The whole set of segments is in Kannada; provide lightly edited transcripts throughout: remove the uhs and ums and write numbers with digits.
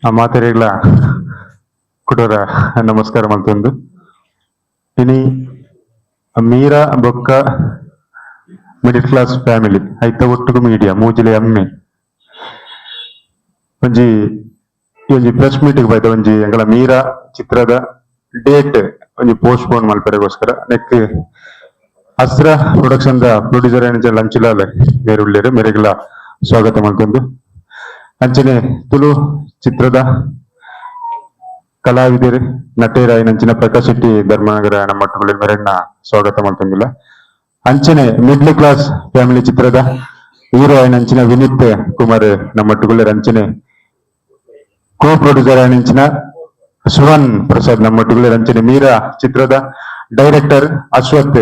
ಆ ಮಾತೆರೆಗ್ಲ ಕುಟೋರ ನಮಸ್ಕಾರ ಮಲ್ತೊಂದು ಇನಿ ಮೀರಾ ಬೊಕ್ಕ ಮಿಡಿಲ್ ಕ್ಲಾಸ್ ಫ್ಯಾಮಿಲಿ ಐತ ಒಟ್ಟುಗು ಮೀಡಿಯಾ ಮೂಜಿಲೆ ಅಮ್ಮೆ ಒಂಜಿ ಒಂಜಿ ಪ್ರೆಸ್ ಮೀಟಿಂಗ್ ಬೈತ ಒಂಜಿ ಎಂಗಳ ಮೀರಾ ಚಿತ್ರದ ಡೇಟ್ ಒಂಜಿ ಪೋಸ್ಟ್ ಪೋನ್ ಮಲ್ಪೆರೆಗೋಸ್ಕರ ನೆಕ್ ಅಸ್ರ ಪ್ರೊಡಕ್ಷನ್ ದ ಪ್ರೊಡ್ಯೂಸರ್ ಏನಿಂಚ ಲಂಚುಲಾಲ್ ಬೇರೆ ಉಳ್ಳೇರು ಮೇರೆಗ್ಲ ಸ್ವಾಗತ ಮಲ್ತೊಂದು ಅಂಚನೆ ತುಳು ಚಿತ್ರದ ಕಲಾವಿದರು ನಟೇರ ಐನಂಚಿನ ಪ್ರಕಾಶ್ ಶೆಟ್ಟಿ ಧರ್ಮನಗರ ನಮ್ಮಟ್ಟುಗಳ ಮೇರೆಗ್ನ ಸ್ವಾಗತ ಮಲ್ತೊಂದಿಲ್ಲ ಅಂಚನೆ ಮಿಡ್ಲ್ ಕ್ಲಾಸ್ ಫ್ಯಾಮಿಲಿ ಚಿತ್ರದ ಹೀರೋ ಐನಂಚಿನ ವಿನೀತ್ ಕುಮಾರ್ ನಮ್ಮಟ್ಟುಗಳ ಅಂಚನೆ ಕೋ ಪ್ರೊಡ್ಯೂಸರ್ ಐನಂಚಿನ ಸುವನ್ ಪ್ರಸಾದ್ ನಮ್ಮಟ್ಟುಗಳ ಅಂಚನೆ ಮೀರಾ ಚಿತ್ರದ ಡೈರೆಕ್ಟರ್ ಅಶ್ವಥ್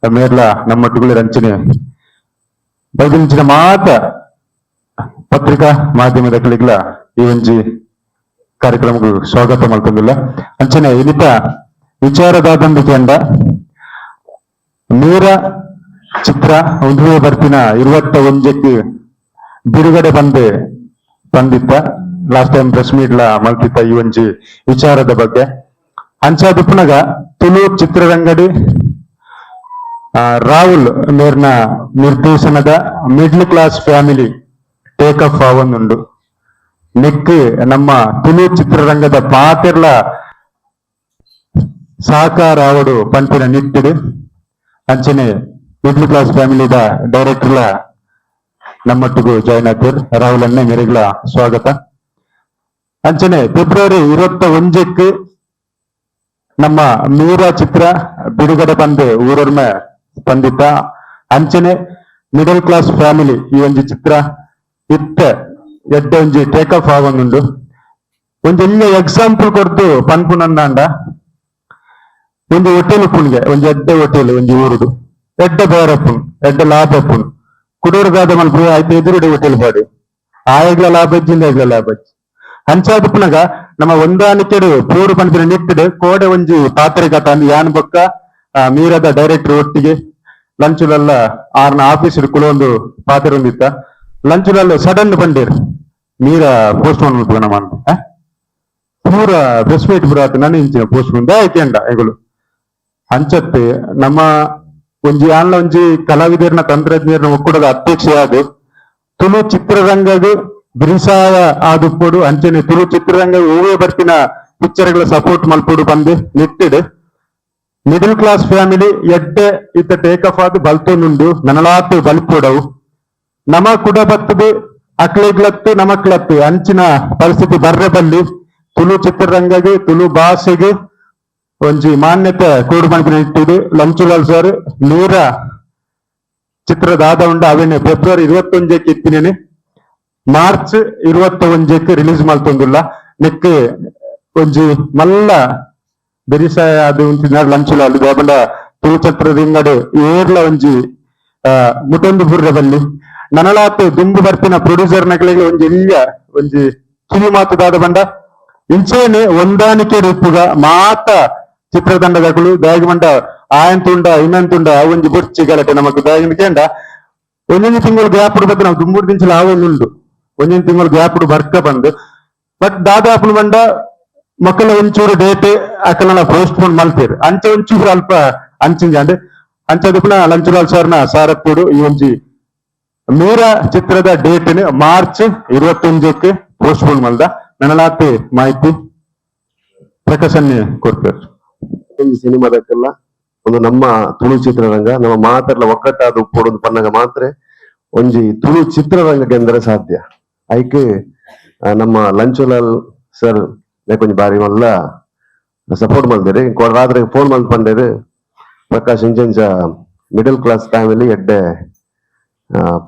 ಮೇರ್ಲ ನಮ್ಮಟ್ಟುಗಳ ಅಂಚನೆ ಬೈದಿನ ಮಾತ ಪತ್ರಿಕಾ ಮಾಧ್ಯಮದ ಕಲಿಗ್ಲ ಈ ಒಂಜಿ ಕಾರ್ಯಕ್ರಮಕ್ಕೆ ಸ್ವಾಗತ ಮಲ್ತೊಂದಿಲ್ಲ ಅಂಚನೆ ಇನಿತ ವಿಚಾರದಾದಂಬಿಕೆ ಅಂಡ ಮೀರಾ ಚಿತ್ರ ಉದುವೆ ಬರ್ತಿನ 21ಕ್ಕೆ ಬಿಡುಗಡೆ ಬಂದಿತ್ತ ಲಾಸ್ಟ್ ಟೈಮ್ ಪ್ರೆಸ್ ಮೀಟ್ಲ ಮಲ್ತಿತ್ತ ಈ ಒಂಜಿ ವಿಚಾರದ ಬಗ್ಗೆ ಅಂಚಾದುಪ್ಪುನಗ ತುಳು ಚಿತ್ರರಂಗಡಿ ರಾಹುಲ್ ಮೇರ್ನ ನಿರ್ದೇಶನದ middle class family take off ಆವೊಂದುಂಡು ನೆಕ್ ನಮ್ಮ ತುಳು ಚಿತ್ರರಂಗದ ಪಾತೆರ್ಲ ಸಹಕಾರ ಆವಡು ಪಂಪಿನ ನಿಟ್ಟಿಡು ಅಂಚನೆ ಮಿಡ್ಲ್ ಕ್ಲಾಸ್ ಫ್ಯಾಮಿಲಿದ ಡೈರೆಕ್ಟರ್ಲ ನಮ್ಮೊಟ್ಟಿಗೂ ಜಾಯ್ನ್ ಆಗ್ತಾರೆ ರಾಹುಲ್ ಅನ್ನ ಮೇರೆಗ್ಲ ಸ್ವಾಗತ ಅಂಚನೆ ಫೆಬ್ರವರಿ 21ಕ್ಕೆ ನಮ್ಮ ಮೀರಾ ಚಿತ್ರ ಬಿಡುಗಡೆ ಊರರ್ಮ ಬಂದಿತ್ತ ಅಂಚನೆ ಮಿಡಲ್ ಕ್ಲಾಸ್ ಫ್ಯಾಮಿಲಿ ಈ ಒಂದು ಚಿತ್ರ ಇತ್ತ ಎಡ್ಡ ಒಂಜಿ ಟೇಕ್ ಆಫ್ ಆವೊಂದುಂಡು ಒಂಜಿ ಎಲ್ಯ ಎಕ್ಸಾಂಪಲ್ ಕೊರ್ದು ಪನ್ಪುನಂದಾಂಡ ಒಂಜಿ ಹೋಟೆಲ್ ಉಪ್ಪುನ್ಗೆ ಒಂಜಿ ಎಡ್ಡೆ ಹೋಟೆಲ್ ಒಂಜಿ ಊರುಡು ಎಡ್ಡ ಬೇರಪ್ಪುನ್ ಎಡ್ಡ ಲಾಭ ಅಪ್ಪುನ್ ಕುಡೂರುಗಾದ ಮಲ್ಪ ಆಯ್ತು ಎದುರುಡೆ ಹೋಟೆಲ್ ಬಾಡಿ ಆಯಗ್ಲ ಲಾಭ ಇಜ್ಜಿಂದ ಐಗ್ಲ ಲಾಭ ಇಜ್ಜಿ ಅಂಚಾದುಪ್ಪುನಗ ನಮ್ಮ ಹೊಂದಾಣಿಕೆಡು ಪೂರು ಪನ್ಪಿನ ನಿಟ್ಟಿಡು ಕೋಡೆ ಒಂಜಿ ಪಾತ್ರೆ ಕಥ ಅಂದ್ ಯಾನ್ ಬೊಕ್ಕ ಮೀರದ ಡೈರೆಕ್ಟರ್ ಒಟ್ಟಿಗೆ ಲಂಚುಲೆಲ್ಲ ಆರ್ನ ಆಫೀಸ್ ಕುಲೊಂದು ಪಾತ್ರೆ ಹೊಂದಿತ್ತ ಲಂಚುಲೆಲ್ಲ ಸಡನ್ ಬಂಡೇರು ಮೀರ ಪೋಸ್ಟ್ ಮಾನ್ ಮಲ್ಪುಗನ ಮಾನ ಪೂರ ಪ್ರೆಸ್ ಮೀಟ್ ಬುರಾತ್ ನನ್ನ ಇಂಚಿನ ಪೋಸ್ಟ್ ಮುಂದೆ ಆಯ್ಕೆಂಡ ಎಗಳು ಅಂಚತ್ತೆ ನಮ್ಮ ಒಂಜಿ ಆನ್ಲ ಒಂಜಿ ಕಲಾವಿದರ್ನ ತಂತ್ರಜ್ಞರ್ನ ಒಕ್ಕೂಟದ ಅಧ್ಯಕ್ಷ ಆದು ತುಳು ಚಿತ್ರರಂಗದ ಬಿರುಸಾಯ ಆದುಪ್ಪಡು ಅಂಚನೆ ತುಳು ಚಿತ್ರರಂಗ ಹೂವೇ ಬರ್ತಿನ ಪಿಕ್ಚರ್ಗಳ ಸಪೋರ್ಟ್ ಮಲ್ಪಡು ಬಂದು ನಿಟ್ಟಿಡು ಮಿಡಲ್ ಕ್ಲಾಸ್ ಫ್ಯಾಮಿಲಿ ಎಡ್ಡೆ ಇತ್ತ ಟೇಕ್ ಆಫ್ ಆದ್ ಬಲ್ತೊಂದುಂಡು ನನಲಾತು ಬಲ್ಪೊಡವು ನಮ ಕುಡ ಬತ್ತದು ಅಕ್ಲಿಗ್ಲತ್ತು ನಮಕ್ಲತ್ತು ಅಂಚಿನ ಪರಿಸ್ಥಿತಿ ಬರ್ರೆ ಬಲ್ಲಿ ತುಳು ಚಿತ್ರರಂಗಗೆ ತುಳು ಭಾಷೆಗೆ ಒಂಜಿ ಮಾನ್ಯತೆ ಕೂಡು ಮನ್ಪಿನ ಇಟ್ಟಿದ್ದು ಲಂಚುಲಾಲ್ ಸರ್ ಮೀರಾ ಚಿತ್ರದ ಆದ ಉಂಡು ಅವೇನೆ ಫೆಬ್ರವರಿ 21ಕ್ಕೆ ಇತ್ತಿನೇನೆ ಮಾರ್ಚ್ 21ಕ್ಕೆ ರಿಲೀಸ್ ಮಲ್ತೊಂದುಲ್ಲ ನೆಕ್ ಒಂಜಿ ಮಲ್ಲ ಬೆರಿಸಾಯ ಅದು ಉಂಟಿನಾರು ಲಂಚುಲಾಲ್ ದೇಪಂಡ ತುಳು ಚಿತ್ರದಿಂಗಡು ಏರ್ಲ ಒಂಜಿ ಮುಟೊಂದು ಬುರ್ರೆ ಬಲ್ಲಿ ನನಲಾತ್ ದುಂಬು ಬರ್ತಿನ ಪ್ರೊಡ್ಯೂಸರ್ ನಗಳಿಗೆ ಒಂಜಿ ಇಲ್ಯ ಒಂಜಿ ಕಿವಿ ಮಾತು ದಾದ ಬಂಡ ಇಂಚೇನೆ ಹೊಂದಾಣಿಕೆ ರೂಪುಗ ಮಾತ ಚಿತ್ರತಂಡದಗಳು ದಾಯಗಮಂಡ ಆಯಂತುಂಡ ಇನ್ನಂತುಂಡ ಒಂಜಿ ಬೊಚ್ಚಿ ಗಲಟೆ ನಮಕ್ ದಾಯಗಂಡ ಒಂದೊಂದು ತಿಂಗಳು ಗ್ಯಾಪ್ ಬತ್ತ ನಾವು ದುಂಬೂರು ದಿಂಚಲ ಆವೊಂದುಂಡು ಒಂದೊಂದು ತಿಂಗಳು ಗ್ಯಾಪ್ ಬರ್ಕ ಬಂದು ಬಟ್ ದಾದಾಪುಲು ಬಂಡ ಮಕ್ಕಳ ಒಂಚೂರು ಡೇಟ್ ಅಕಲ ಪೋಸ್ಟ್ ಪೋನ್ ಮಲ್ತೇರು ಅಂಚ ಒಂಚೂರು ಅಲ್ಪ ಅಂಚಿಂಜ ಅಂದ್ರೆ ಅಂಚದಪ್ಪನ ಲಂಚುಲಾಲ್ ಸರ್ನ ಸಾರಪ್ಪುಡು ಈ ಒಂಜಿ ಮೀರಾ ಚಿತ್ರದ ಡೇಟ್ ಮಾರ್ಚ್ 21ಕ್ಕೆ ಪೋಸ್ಟ್ ಪೋನ್ ಮಲ್ದ ನನಲಾತೆ ಮಾಹಿತಿ ಪ್ರಕಾಶನ್ನೇ ಕೊಡ್ತಾರೆ ಒಂದು ಸಿನಿಮಾದಕ್ಕೆಲ್ಲ ಒಂದು ನಮ್ಮ ತುಳು ಚಿತ್ರರಂಗ ನಮ್ಮ ಮಾತೆರ್ಲ ಒಕ್ಕಟ್ಟಾದ ಉಪ್ಪೊಡೊಂದು ಪನ್ನಗ ಮಾತ್ರ ಒಂಜಿ ತುಳು ಚಿತ್ರರಂಗಕ್ಕೆ ಅಂದರೆ ಸಾಧ್ಯ ಐಕೆ ನಮ್ಮ ಲಂಚುಲಾಲ್ ಸರ್ ಕೊಂಚ ಬಾರಿ ಮಲ್ಲ ಸಪೋರ್ಟ್ ಮಲ್ದೇರಿ ರಾತ್ರಿ ಫೋನ್ ಮಲ್ತ್ ಪಂಡೇರು ಪ್ರಕಾಶ್ ಇಂಚ ಮಿಡಲ್ ಕ್ಲಾಸ್ ಫ್ಯಾಮಿಲಿ ಎಡ್ಡೆ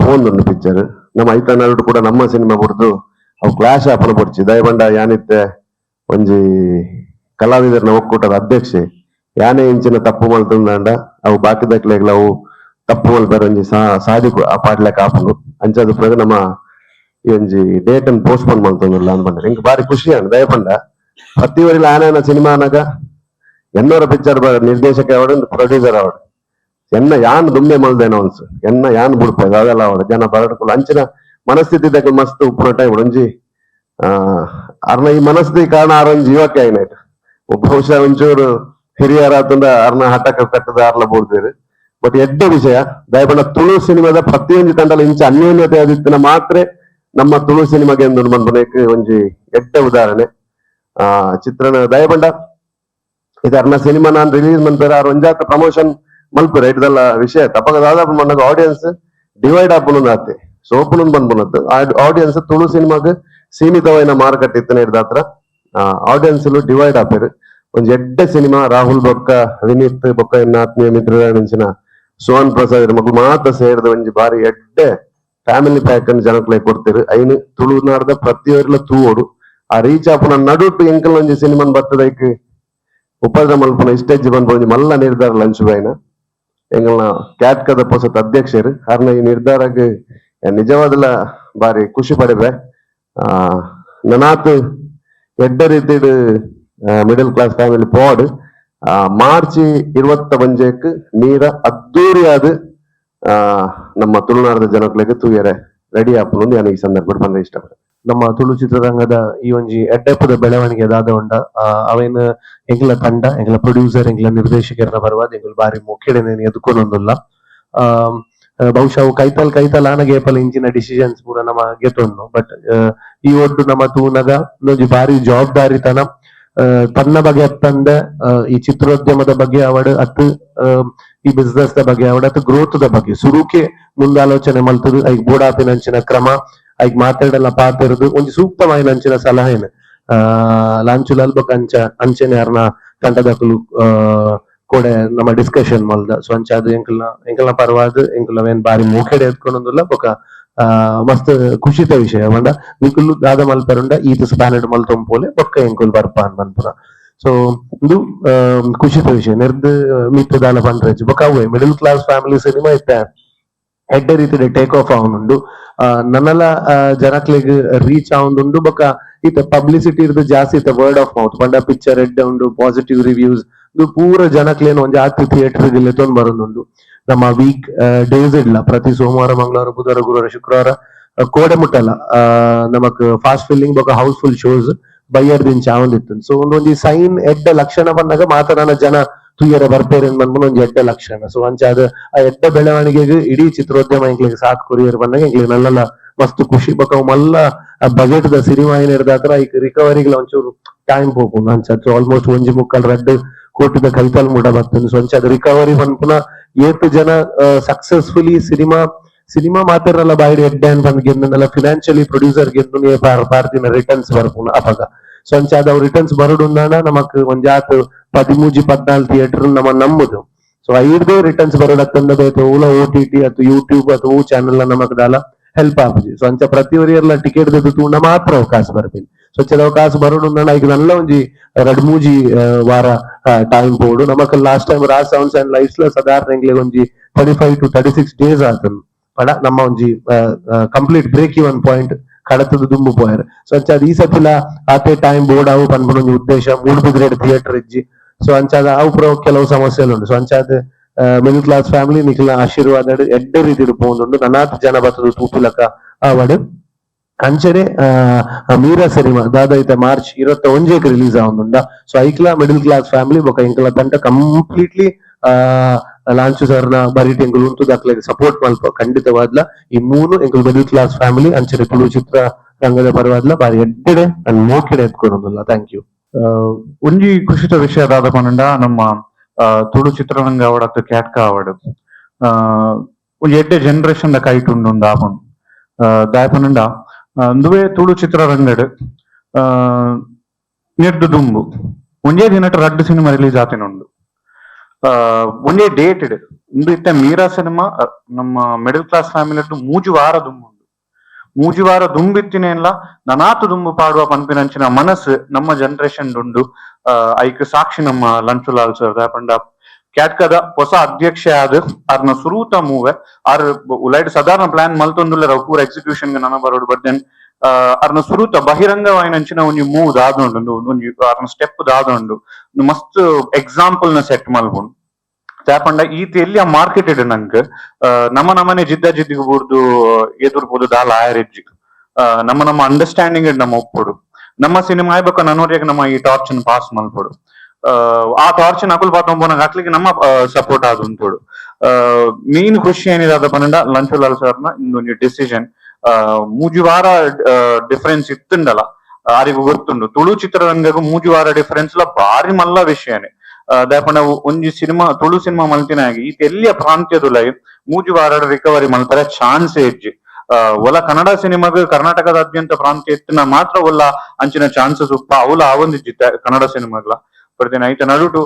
ಫೋನ್ ಒಂದು ಪಿಕ್ಚರ್ ನಮ್ಮ ಐತನಾಡು ಕೂಡ ನಮ್ಮ ಸಿನಿಮಾ ಬಿಡ್ದು ಅವು ಕ್ಲಾಶ್ ಆಪನ ಪಡ್ಚಿ ದಯಬಂಡ ಯಾನಿತ್ತೆ ಒಂಜಿ ಕಲಾವಿದರ್ನ ಒಕ್ಕೂಟದ ಅಧ್ಯಕ್ಷೆ ಯಾನೇ ಇಂಚಿನ ತಪ್ಪು ಮಲ್ತಂದಾಂಡ ಅವು ಬಾಕಿ ದಕ್ಲೆಗ್ಲ ಅವು ತಪ್ಪು ಮಲ್ಪೇರ ಒಂಜಿ ಸಾದಿ ಪಾಡ್ಲೆಕ್ ಆಪನು ಅಂಚದ ನಮ್ಮ ಈ ಒಂಜಿ ಡೇಟ್ ಅನ್ನು ಪೋಸ್ಟ್ ಪೋನ್ ಮಲ್ತಂದಿಲ್ಲ ಅನ್ಪಂಡ್ರೆ ಇಂಕ ಬಾರಿ ಖುಷಿ ಅಣ್ಣ ದಯಪಂಡ ಪ್ರತಿ ವರಿಲ ಆನೇನ ಸಿನಿಮಾ ಅನ್ನಾಗ ಎನ್ನೋರ ಪಿಕ್ಚರ್ ನಿರ್ದೇಶಕ ಅವಡು ಪ್ರೊಡ್ಯೂಸರ್ ಅವಡು ಎನ್ನ ಯಾನ್ ದುಮ್ಮೆ ಮಲ್ದೇನೋ ಅನ್ಸು ಎನ್ನ ಯಾನ್ ಬಿಡ್ಬೋದು ಅವೆಲ್ಲ ಅವಡು ಜನ ಬರಡ್ಕೊಲ್ಲ ಅಂಚಿನ ಮನಸ್ಥಿತಿ ಮಸ್ತ್ ಉಪ್ಪುನ ಟೈಮ್ ಒಂಜಿ ಅರ್ನ ಈ ಮನಸ್ಸಿಗೆ ಕಾರಣ ಆರೊಂದು ಜೀವಕ್ಕೆ ಆಯ್ನಾಯ್ತು ಬಹುಶಃ ಒಂಚೂರು ಹಿರಿಯರಾತಂದ ಅರ್ನ ಹಠಕ ಕಟ್ಟದ ಆರ್ಲ ಬೋಡ್ತೀರಿ ಬಟ್ ಎಡ್ಡ ವಿಷಯ ದಯಪಂಡ ತುಳು ಸಿನಿಮಾದ ಪ್ರತಿಯೊಂದು ತಂಡಲ ಇಂಚ ಅನ್ಯೋನ್ಯತೆ ಆದಿತ್ತಿನ ಮಾತ್ರ ನಮ್ಮ ತುಳು ಸಿನಿಮಾಗೆ ಎಂದು ಬಂದ್ಬೇಕು ಒಂಜಿ ಎಡ್ಡ ಉದಾಹರಣೆ ಚಿತ್ರಣ ದಯಪಂಡ ಇದು ಅರ್ನ ಸಿನಿಮಾ ನಾನು ರಿಲೀಸ್ ಮಾಡ್ತಾರೆ ಅವ್ರ ಒಂಜಾತ ಪ್ರಮೋಷನ್ ಮಲ್ಪುರ ಇಟ್ದಲ್ಲ ವಿಷಯ ತಪ್ಪಗ ದಾದಾಪು ಮಣ್ಣದ ಆಡಿಯನ್ಸ್ ಡಿವೈಡ್ ಆಪುನು ಆತೆ ಸೋಪುನು ಬಂದ್ಬುನತ್ತು ಆಡಿಯನ್ಸ್ ತುಳು ಸಿನಿಮಾಗ ಸೀಮಿತವಾದ ಮಾರುಕಟ್ಟೆ ಇತ್ತನ ಹಿಡ್ದಾತ್ರ ಆಡಿಯನ್ಸ್ ಡಿವೈಡ್ ಆಪೇರು ಒಂದ್ ಎಡ್ಡ ಸಿನಿಮಾ ರಾಹುಲ್ ಬೊಕ್ಕ ವಿನೀತ್ ಬೊಕ್ಕ ಎನ್ನ ಆತ್ಮೀಯ ಮಿತ್ರನ ಸೋಹನ್ ಪ್ರಸಾದ್ ಮಕ್ಕಳು ಮಾತ್ರ ಸೇರಿದ ಒಂಜಿ ಬಾರಿ ಎಡ್ಡೆ ಫ್ಯಾಮಿಲಿ ಪ್ಯಾಕ್ ಅನ್ನು ಜನಕ್ಲೆ ಕೊಡ್ತೀರಿ ಐನು ತುಳುನಾಡ್ದ ಪ್ರತಿಯೊರ್ಲ ತೂವೋಡು ಆ ರೀಚ್ ಆಪುನ ನಡುಟು ಎಂಕಲ್ ಒಂಜಿ ಸಿನಿಮಾನ್ ಬರ್ತದೈಕ್ ಉಪದ್ರ ಮಲ್ಪನ ಇಷ್ಟೇಜ್ ಬಂದ್ ಮಲ್ಲ ನಿರ್ಧಾರ ಲಂಚ್ ಬಾಯ್ನ ಎಂಗಲ್ನ ಕ್ಯಾಟ್ಕದ ಪೊಸತ್ ಅಧ್ಯಕ್ಷರು ಕಾರಣ ಈ ನಿರ್ಧಾರಕ್ಕೆ ನಿಜವಾದಲ ಬಾರಿ ಖುಷಿ ಪಡೆದೆ ನನಾತ್ ಎಡ್ಡ ರೀತಿಡ್ middle class family pod March 25 ಮೀರ ಅದ್ದೂರಿಯಾದ ನಮ್ಮ ತುಳುನಾಡದ ಜನಕ್ಲೆಗೆ ತೂಯರೆ ರೆಡಿ ಆಪುನು ನಾನು ಈ ಸಂದರ್ಭ ಬಂದ್ರೆ ಇಷ್ಟಪಡ್ತೇನೆ ನಮ್ಮ ತುಳು ಚಿತ್ರರಂಗದ ಈ ಒಂಜಿ ಎಡ್ಡೆಪ್ಪದ ಬೆಳವಣಿಗೆ ದಾದ ಉಂಡ ಅವೇನು ಎಂಗ್ಲ ತಂಡ ಎಂಗ್ಲ ಪ್ರೊಡ್ಯೂಸರ್ ಎಂಗ್ಲ ನಿರ್ದೇಶಕರ ಬರುವಾದ ಎಂಗ್ಲ ಬಾರಿ ಮುಖ್ಯಡೆ ಎದುಕೊಂಡೊಂದುಲ್ಲ ಬಹುಶಃ ಅವು ಕೈತಲ್ ಆನಗೆ ಏಪಲ ಇಂಚಿನ ಡಿಸಿಷನ್ಸ್ ಪೂರ ನಮ್ಮ ಗೆತೊಂದು ಬಟ್ ಈ ಒಟ್ಟು ನಮ್ಮ ತೂನಗ ಒಂಜಿ ಬಾರಿ ಜವಾಬ್ದಾರಿತನ ತನ್ನ ಬಗ್ಗೆ ಅತ್ತಂದ ಈ ಚಿತ್ರೋದ್ಯಮದ ಬಗ್ಗೆ ಅವಡು ಅತ್ತು ಈ ಬಿಸ್ನೆಸ್ ದ ಬಗ್ಗೆ ಅವಡ ಅತ್ತು ಗ್ರೋತ್ ದ ಬಗ್ಗೆ ಸುರುಕೆ ಮುಂದಾಲೋಚನೆ ಮಲ್ತದು ಐಕ್ ಬೋಡಾಪಿನಂಚಿನ ಕ್ರಮ ಐಕ್ ಮಾತಾಡಲ್ಲ ಪಾತಿರದು ಒಂಜಿ ಸೂಕ್ತವಾಯಿನ ಅಂಚಿನ ಸಲಹೆನ್ ಲಾಂಚುಲಾಲ್ ಬೊಕ ಅಂಚನೆ ಅರ್ನ ತಂಡದಕುಲು ಕೋಡೆ ನಮ್ಮ ಡಿಸ್ಕಷನ್ ಮಲ್ದ ಸೊ ಅಂಚಾದ ಎಂಕಲ್ನ ಪರವಾದ ಎಂಕುಲವೇನ್ ಬಾರಿ ಮೂಕೆಡೆ ಎತ್ಕೊಂಡೊಂದುಲ್ಲ ಬೊಕ ಮಸ್ತ್ ಖುಷಿತ ವಿಷಯ ಮಂಡ ನಿಕುಲು ದಾದ ಮಲ್ಪರುಂಡ ಈತ ಸ್ಪ್ಯಾನೆಡ್ ಮಲ್ತೊಂಪೋಲೆ ಬೊಕ್ಕ ಎಂಕುಲ್ ಬರ್ಪಾನ್ ಮನ್ಪುರ ಸೊ ಇದು ಖುಷಿತ ವಿಷಯ ನಿರ್ದ ಮಿತ್ತ ದಾಲ ಪಂಡ್ರೆಜ್ ಬೊಕ ಅವೇ ಮಿಡಲ್ ಕ್ಲಾಸ್ ಫ್ಯಾಮಿಲಿ ಸಿನಿಮಾ ಇತ್ತೆ ಎಡ್ಡೆ ರೀತಿ ಟೇಕ್ ಆಫ್ ಆವನುಂಡು ನನ್ನಲ ಜನಕ್ಲೆಗ್ ರೀಚ್ ಆವೊಂದುಂಡು ಬೊಕ ಇತ್ತ ಪಬ್ಲಿಸಿಟಿ ಇರ್ದು ಜಾಸ್ತಿ ಇತ್ತ ವರ್ಡ್ ಆಫ್ ಮೌತ್ ಪಂಡ ಪಿಕ್ಚರ್ ಎಡ್ಡೆ ಉಂಡು ಪಾಸಿಟಿವ್ ರಿವ್ಯೂಸ್ ಇದು ಪೂರ ಜನಕ್ಲೇನು ಒಂಜಿ ಆತಿ ಥಿಯೇಟರ್ ಗಿಲ್ಲೆ ತೊಂದ್ ಬರೋದುಂಡು ನಮ್ಮ ವೀಕ್ ಡೇಸ್ ಇಡ್ಲ ಪ್ರತಿ ಸೋಮವಾರ ಮಂಗಳವಾರ ಬುಧವಾರ ಗುರುವಾರ ಶುಕ್ರವಾರ ಕೋಡೆ ಮುಟ್ಟಲ್ಲ ನಮಕ್ ಫಾಸ್ಟ್ ಫಿಲ್ಲಿಂಗ್ ಬೊಕ ಹೌಸ್ಫುಲ್ ಶೋಸ್ ಬೈಯರ್ ದಿನ ಚಾವಂದಿತ್ತು ಸೊ ಒಂದೊಂದು ಸೈನ್ ಎಡ್ಡ ಲಕ್ಷಣ ಬಂದಾಗ ಮಾತ್ರ ಜನ ತುಯ್ಯರ ಬರ್ಪೇರೆ ಬಂದ್ಬಿಟ್ಟು ಒಂದ್ ಎಡ್ಡ ಲಕ್ಷಣ ಸೊ ಅಂಚಾದ ಆ ಎಡ್ಡ ಬೆಳವಣಿಗೆಗೆ ಇಡೀ ಚಿತ್ರೋದ್ಯಮ ಎಂಕ್ಲಿಗೆ ಸಾಥ್ ಕೊರಿಯರ್ ಬಂದಾಗ ಎಂಕ್ಲಿಗೆ ನಲ್ಲಲ್ಲ ಮಸ್ತ್ ಖುಷಿ ಬೊಕ ಮಲ್ಲ ಬಜೆಟ್ ದ ಸಿನಿಮಾ ಏನ್ ಹಿಡ್ದಾತ್ರ ಈಗ ರಿಕವರಿಗಳ ಒಂಚೂರು ಟೈಮ್ ಹೋಗ್ಬೋದು ಅಂಚಾದ ಆಲ್ಮೋಸ್ಟ್ 1.3 ಕೋಟಿದ ಕೈತಲ್ ಮೂಡ ಬರ್ತದೆ ಸೊ ಅಂಚಾದ ರಿಕವರಿ ಬಂದ್ಪುನ ಏತು ಜನ ಸಕ್ಸಸ್ಫುಲಿ ಸಿನಿಮಾ ಮಾತ್ರ ಬಾಯಿಡ್ ಎಡ್ಡೆ ಅಂತ ಬಂದ್ ಫಿನಾನ್ಷಿಯಲಿ ಪ್ರೊಡ್ಯೂಸರ್ ಗೆದ್ದು ಪಾರ್ತಿನ ರಿಟರ್ನ್ಸ್ ಬರ್ಪುನ ಅಪಗ ಸೊ ಅಂಚಾದ ಅವ್ ರಿಟರ್ನ್ಸ್ ಬರೋಡುಂದಾಣ ನಮಕ್ ಒಂಜಾತ್ 13-14 ಥಿಯೇಟರ್ ನಮ್ಮ ನಮ್ಮದು ಸೊ ಐದೇ ರಿಟರ್ನ್ಸ್ ಬರೋಡತ್ತಂದ ಓಲ OTT ಅಥವಾ ಯೂಟ್ಯೂಬ್ ಅಥವಾ ಚಾನೆಲ್ ನಮಕ್ ದಾಲ ಹೆಲ್ಪ್ ಆಪುಜಿ ಸೊ ಅಂಚ ಪ್ರತಿಯೊರಿಯರ್ಲ ಟಿಕೆಟ್ ದೆದು ತೂಂಡ ಮಾತ್ರ ಅವಕಾಶ ಬರ್ತೀನಿ ಸೊ ಚದ ಅವಕಾಶ ಬರೋಡುಂದಾಣ ಈಗ ನಲ್ಲ ಒಂಜಿ 2-3 ವಾರ ಟೈಮ್ ಬೋರ್ಡು ನಮಕ್ last time Raj sounds and lights ಲ ಸಾಧಾರಣ ಎಂಗ್ಲಿಗೆ ಒಂಜಿ 35 to 36 ಡೇಸ್ ಆತನು ಪಡ ನಮ್ಮ ಒಂಜಿ ಕಂಪ್ಲೀಟ್ ಬ್ರೇಕ್ ಇವನ್ ಪಾಯಿಂಟ್ ಕಡತದ ದುಂಬು ಪೋಯರ್ ಸೊ ಅಂಚಾದ ಈ ಸತಿಲ ಆತೆ ಟೈಮ್ ಬೋರ್ಡ್ ಅವು ಪನ್ಪುನ ಒಂಜಿ ಉದ್ದೇಶ ಮೂಡ್ಬಿದ್ರೆಡ್ ಥಿಯೇಟರ್ ಇಜ್ಜಿ ಸೊ ಅಂಚಾದ ಅವು ಪುರ ಕೆಲವು ಸಮಸ್ಯೆಲು ಉಂಡು ಸೊ ಅಂಚಾದ ಮಿಡಲ್ ಕ್ಲಾಸ್ ಫ್ಯಾಮಿಲಿ ನಿಖಿಲ ಆಶೀರ್ವಾದ ಎಡ್ಡ ರೀತಿಡ್ ಪೋಂದುಂಡು ನನಾತ್ ಜನ ಬತ್ತದು ತೂಪಿಲಕ ಆವಡ್ ಅಂಚನೆ ಮೀರಾ ಸಿನಿಮಾ ದಾದಾಯಿತ ಮಾರ್ಚ್ 21 ರಿಲೀಸ್ ಆವೊಂದುಂಡ ಸೊ ಐಕ್ಲ ಮಿಡಲ್ ಕ್ಲಾಸ್ ಫ್ಯಾಮಿಲಿ ಬೊಕ ಇಂಕಲ ತಂಡ ಕಂಪ್ಲೀಟ್ಲಿ ಲಾಂಚ್ ಸರ್ನ ಬರಿಟ್ ಎಂಕುಲು ಉಂಟು ದಾಖಲೆಗೆ ಸಪೋರ್ಟ್ ಮಲ್ಪ ಖಂಡಿತವಾದ್ಲ ಈ ಮೂರು ಎಂಕುಲು ಮಿಡಲ್ ಕ್ಲಾಸ್ ಫ್ಯಾಮಿಲಿ ಅಂಚನೆ ತುಳು ಚಿತ್ರ ರಂಗದ ಪರವಾದ್ಲ ಬಾರಿ ಎಡ್ಡೆಡೆ ಅಂಡ್ ಮೋಕೆಡೆ ಎತ್ಕೊಂಡೊಂದುಲ್ಲ ಥ್ಯಾಂಕ್ ಯು ಒಂಜಿ ಖುಷಿತ ವಿಷಯ ದಾದ ಪಂಡ ನಮ್ಮ ತುಳು ಚಿತ್ರರಂಗ ಅವಡತ್ತು ಕ್ಯಾಟ್ಕ ಅವಡು ಒಂಜಿ ಎಡ್ಡೆ ಜನರೇಷನ್ ದ ಕೈಟ್ ಉಂಡು ಆಪುಂಡು ದಾಯಪಂಡ ದುವೆ ತುಳು ಚಿತ್ರರಂಗಡ್ ನಿರ್ದು ದುಂಬು ಒಂಜೇ ದಿನಟ 2 ಸಿನಿಮಾ ರಿಲೀಸ್ ಆತೇನುಂಡು ಒಂದೇ ಡೇಟ್ ಇಂದು ಇತ್ತ ಮೀರಾ ಸಿನಿಮಾ ನಮ್ಮ ಮಿಡಲ್ ಕ್ಲಾಸ್ ಫ್ಯಾಮಿಲಿ 3 ವಾರ ದುಂಬುಂಡು 3 ವಾರ ದುಂಬಿತ್ತಿನೆಲ್ಲ ನನಾತು ದುಂಬು ಪಾಡುವ ಪನ್ಪಿನಂಚಿನ ಮನಸ್ಸು ನಮ್ಮ ಜನರೇಷನ್ ಉಂಡು ಐಕ್ ಸಾಕ್ಷಿ ನಮ್ಮ ಲಂಚುಲಾಲ್ ಸರ್ ದಾಪಂಡ ಕ್ಯಾಟ್ಕದ ಹೊಸ ಅಧ್ಯಕ್ಷ ಆದ ಅರ್ನ ಸುರೂತ ಮೂವೆ ಆರ್ ಉಲೈಡ್ ಸಾಧಾರಣ ಪ್ಲಾನ್ ಮಲ್ತೊಂದುಲ್ಲ ಪೂರ ಎಕ್ಸಿಕ್ಯೂಷನ್ ಗೆ ನನ್ನ ಬರೋಡು ಬಟ್ ದೆನ್ ಅರ್ನ ಸುರೂತ ಬಹಿರಂಗವಾಯಿನಂಚಿನ ಒಂಜಿ ಮೂವ್ ದಾದುಂಡು ಒಂಜಿ ಅರ್ನ ಸ್ಟೆಪ್ ದಾದುಂಡು ಮಸ್ತ್ ಎಕ್ಸಾಂಪಲ್ ನ ಸೆಟ್ ಮಲ್ಪುಂಡು ದಾಪಂಡ ಈತ ಎಲ್ಲಿ ಆ ಮಾರ್ಕೆಟ್ ಇಡ್ ನಂಗೆ ನಮ್ಮನೆ ಜಿದ್ದ ಜಿದ್ದಿಗೆ ಬುರ್ದು ಎದುರು ಪೋದು ದಾಲ ಆಯರೆಜ್ಜಿ ನಮ್ಮ ಅಂಡರ್ಸ್ಟ್ಯಾಂಡಿಂಗ್ ನಮ್ಮ ಒಪ್ಪುಡು ನಮ್ಮ ಸಿನಿಮಾ ಆಯ್ಬೇಕು ನನ್ನೋರಿಗೆ ನಮ್ಮ ಈ ಟಾರ್ಚ್ ಪಾಸ್ ಮಲ್ಪಡು ಆ ಟಾರ್ಚ್ ನಕುಲ್ ಪಾತ್ರ ಹಾಕ್ಲಿಕ್ಕೆ ನಮ್ಮ ಸಪೋರ್ಟ್ ಆದ್ ಉಂಟು ಮೇನ್ ಖುಷಿ ಏನಿದೆ ಅದ ಪನ್ನಡ ಲಂಚುಲಾಲ್ ಸರ್ನ ಇಂದೊಂದು ಡಿಸಿಷನ್ ಮೂಜಿ ವಾರ ಡಿಫರೆನ್ಸ್ ಇತ್ತುಂಡಲ್ಲ ಆರಿಗೂ ಗೊತ್ತುಂಡು ತುಳು ಚಿತ್ರರಂಗಗೂ ಮೂಜಿ ವಾರ ಡಿಫರೆನ್ಸ್ ಬಾರಿ ಮಲ್ಲ ವಿಷಯನೇ ದಾಯಪಂಡ ಒಂಜಿ ಸಿನಿಮಾ ತುಳು ಸಿನಿಮಾ ಮಲ್ತಿನಾಗಿ ಈ ತೆಲ್ಲಿಯ ಪ್ರಾಂತ್ಯದುಲೈ ಮೂಜಿ ವಾರ ರಿಕವರಿ ಮಲ್ಪರೆ ಚಾನ್ಸ್ ಹೆಜ್ಜಿ ಒಲ ಕನ್ನಡ ಸಿನಿಮಾಗ ಕರ್ನಾಟಕದಾದ್ಯಂತ ಪ್ರಾಂತ್ಯ ಎತ್ತಿನ ಮಾತ್ರ ಒಲ್ಲ ಅಂಚಿನ ಚಾನ್ಸಸ್ ಉಪ್ಪ ಅವಲ ಆವೊಂದಿಜ್ಜಿ ಕನ್ನಡ ಸಿನಿಮಾಗ್ಲ ಬರ್ತೀನಿ ಐತೆ ನಡುಟು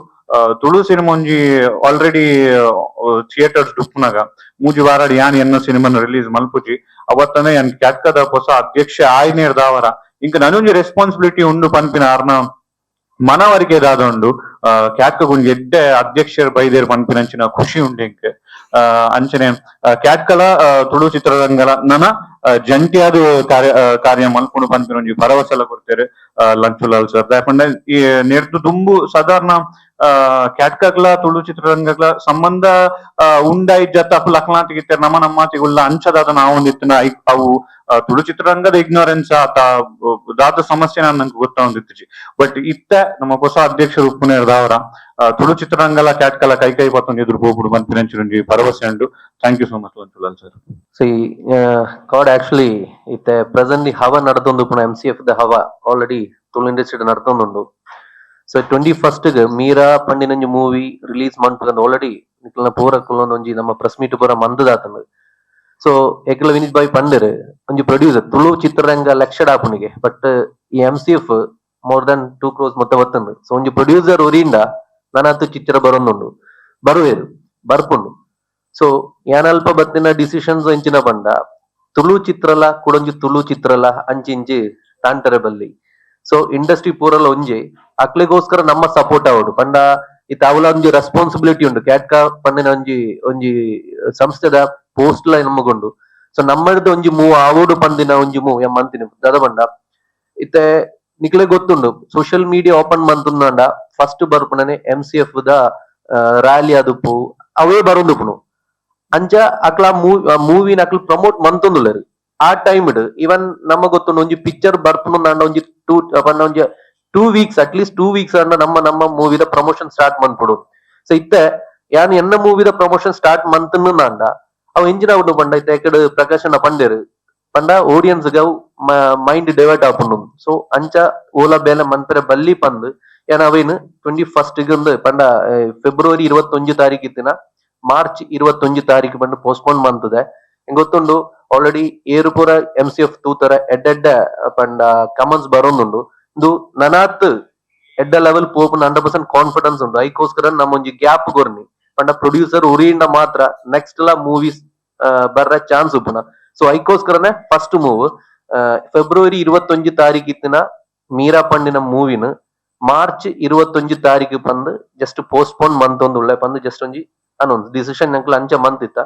ತುಳು ಸಿನಿಮಾ ಒಂಜಿ ಆಲ್ರೆಡಿ ಥಿಯೇಟರ್ಸ್ ಡುಪ್ಪುನಾಗ ಮೂಜಿ ವಾರಾಡಿ ಯಾನ್ ಎನ್ನ ಸಿನಿಮಾನ ರಿಲೀಸ್ ಮಲ್ಪುಜಿ ಅವತ್ತನೇ ಯಾನ್ ಕ್ಯಾಟ್ಕದ ಹೊಸ ಅಧ್ಯಕ್ಷ ಆಯ್ನೇರ್ ದಾವರ ಇಂಕ ನನೊಂಜಿ ರೆಸ್ಪಾನ್ಸಿಬಿಲಿಟಿ ಉಂಡು ಪನ್ಪಿನ ಆರ್ನ ಮನವರಿಕೆ ದಾದ ಉಂಡು ಕ್ಯಾಟ್ಕ ಒಂಜಿ ಎಡ್ಡೆ ಅಧ್ಯಕ್ಷರು ಬೈದೇರ್ ಪನ್ಪಿನಂಚಿನ ಖುಷಿ ಉಂಡು ಇಂಕ್ ಅಂಚನೆ ಕ್ಯಾಟ್ಕಲ ತುಳು ಚಿತ್ರರಂಗಲ ನನ ಜಂಟಿಯಾದ ಕಾರ್ಯ ಮಲ್ಪುಂಡು ಪನ್ಪಿನ ಒಂಜಿ ಭರವಸೆಲ ಕೊಡ್ತೇರೆ ಲಂಚುಲಾಲ್ ಸರ್ ದಾಯಪಂಡ ಈ ನೆರ್ದು ದುಂಬು ಸಾಧಾರಣ ಕ್ಯಾಟ್ಕಗ್ಲ ತುಳು ಚಿತ್ರರಂಗಗ್ಲ ಸಂಬಂಧ ಉಂಡಾಯ್ಜತ್ತ ಅಪ್ಪು ಲಕ್ಲಾಂತಿಗಿತ್ತೆ ನಮ್ಮತಿಗುಳ್ಳ ಅಂಚದಾದ ನಾವೊಂದಿತ್ತಿನ ಅವು ತುಳು ಚಿತ್ರರಂಗದ ಇಗ್ನೋರೆನ್ಸ್ ದಾದ ಸಮಸ್ಯೆ ನಂಗೆ ಗೊತ್ತಾವಂದಿತ್ತಿಜಿ ಬಟ್ ಇತ್ತ ನಮ್ಮ ಹೊಸ ಅಧ್ಯಕ್ಷರು ಉಪ್ಪುನೇರ್ದವರ ತುಳು ಚಿತ್ರರಂಗಲ ಕ್ಯಾಟ್ಕಲ ಕೈ ಪತ್ತೊಂದು ಎದುರು ಹೋಗ್ಬಿಡು ಬಂದು ಭರವಸೆ ಉಂಟು thank you so much Lanchulal sir See, God actually, it presently Hava Nadatundu Puna MCF the Hava already Tulu industry Nadatundu. So 21st Meera Pandinanji movie release month already Nikla Pura Kulonji Nama press meet Pura Mandatan. So Ekla Vinich by Pandere, Anji producer Tulu Chitranga lectured Apunige, but MCF more than 2 crores Mutavatan. So Anji producer Urinda Nanatu Chitra Baronundu Baruveru Barpundu. So ಯಾನಲ್ಪ ಬತ್ತಿನ ಡಿಸಿಷನ್ಸ್ ಅಂಚಿನ ಬಂಡ ತುಳು ಚಿತ್ರಲ ಕುಡೊಂಜಿ ತುಳು ಚಿತ್ರಲ ಅಂಚಿಂಚಿ ತಾಂಟರೆ ಬಲ್ಲಿ ಸೊ ಇಂಡಸ್ಟ್ರಿ ಪೂರಲ ಒಂಜಿ ಅಕ್ಲಿಗೋಸ್ಕರ ನಮ್ಮ ಸಪೋರ್ಟ್ ಆವಡು ಪಂಡ ಇತ್ತ ಅವಲ ಒಂಜಿ ರೆಸ್ಪಾನ್ಸಿಬಿಲಿಟಿ ಉಂಡು ಕ್ಯಾಟ್ಕ ಪಂಡಿನ ಒಂಜಿ ಸಂಸ್ಥೆದ ಪೋಸ್ಟ್ ಲ ನಮ್ಮಗೊಂಡು ಸೊ ನಮ್ಮದು ಒಂಜಿ ಮೂವ್ ಆವೋಡು ಪಂದಿನ ಒಂಜಿ ಮೂವ್ ಎಂ ಅಂತಿನ ದದ ಬಂಡ ಇತ್ತೆ ನಿಕ್ಲೆ ಗೊತ್ತುಂಡು ಸೋಷಿಯಲ್ ಮೀಡಿಯಾ ಓಪನ್ ಮಂತುಂಡ ಫಸ್ಟ್ ಬರ್ಪುನನೆ MCF ದ ರ್ಯಾಲಿ ಅದುಪ್ಪು ಅವೇ ಬರೋದುಪ್ಪುನು ಅಂಚ ಅಕ್ಲ ಮೂವಿ ಅಕ್ಲ ಪ್ರಮೋಟ್ ಮಂತೊಂದುಲ್ಲೆರ್ ಆ ಟೈಮ್ ಇವನ್ ನಮ್ಮ ಗೊತ್ತುಂಡು ಒಂಜಿ ಪಿಕ್ಚರ್ ಬರ್ಪುನು ನಾಂಡ ಒಂಜಿ 2 weeks ಅಟ್ಲೀಸ್ಟ್ 2 weeks ಅನ್ನ ನಮ್ಮ ಮೂವಿದ ಪ್ರಮೋಷನ್ ಸ್ಟಾರ್ಟ್ ಮನ್ಪುಡು ಸೊ ಇತ್ತೆ ಯಾನ್ ಎನ್ನ ಮೂವಿದ ಪ್ರಮೋಷನ್ ಸ್ಟಾರ್ಟ್ ಮಂತನ್ನು ನಾಂಡ ಅವ್ ಎಂಜಿನ ಉಂಡು ಪಂಡ ಇತ್ತೆ ಎಕಡ್ ಪ್ರಕಾಶನ ಪಂಡೇರು ಪಂಡ ಆಡಿಯನ್ಸ್ ಗೆ ಮೈಂಡ್ ಡೈವರ್ಟ್ ಆಪುಂಡು ಸೊ ಅಂಚ ಓಲ ಬೇಲೆ ಮನ್ಪರೆ ಬಲ್ಲಿ ಪಂದ್ ಯಾನ್ ಅವೇನು 21st ಗೆ ಪಂಡ ಫೆಬ್ರವರಿ 21 ತಾರೀಕು ಇತ್ತಿನ ಮಾರ್ಚ್ 21 ತಾರೀಕು ಬಂದು ಪೋಸ್ಟ್ಪೋನ್ ಮಂತದೆ ಗೊತ್ತುಂಡು ಆಲ್ರೆಡಿ ಏರುಪುರ MCF ತೂತರ ಎಡ್ಡೆಡ್ಡ ಪಂಡ ಕಮೆಂಟ್ಸ್ ಬರೋದುಂಡು ಇದು ನನಾತ್ ಎಡ್ಡ ಲೆವೆಲ್ ಪೋಪ್ 100% ಕಾನ್ಫಿಡೆನ್ಸ್ ಉಂಟು ಐಕೋಸ್ಕರ ನಮ್ಮ ಒಂಜಿ ಗ್ಯಾಪ್ ಕೊರ್ನಿ ಪಂಡ ಪ್ರೊಡ್ಯೂಸರ್ ಉರಿಯಿಂದ ಮಾತ್ರ ನೆಕ್ಸ್ಟ್ ಲ ಮೂವೀಸ್ ಬರ್ರ ಚಾನ್ಸ್ ಉಪ್ಪುನ ಸೊ ಐಕೋಸ್ಕರನೇ ಫಸ್ಟ್ ಮೂವ್ ಫೆಬ್ರವರಿ 21 ತಾರೀಕು ಇತ್ತಿನ ಮೀರಾ ಪಂಡಿನ ಮೂವಿನ ಮಾರ್ಚ್ 21 ತಾರೀಕು ಬಂದು ಜಸ್ಟ್ ಪೋಸ್ಟ್ಪೋನ್ ಮಂತ್ ಒಂದು ಉಳ್ಳೆ ಬಂದು ಜಸ್ಟ್ ಒಂಜಿ ಅನ್ನೊಂದು ಡಿಸಿಷನ್ ನಂಗೆ ಅಂಚ ಮಂತ್ ಇತ್ತ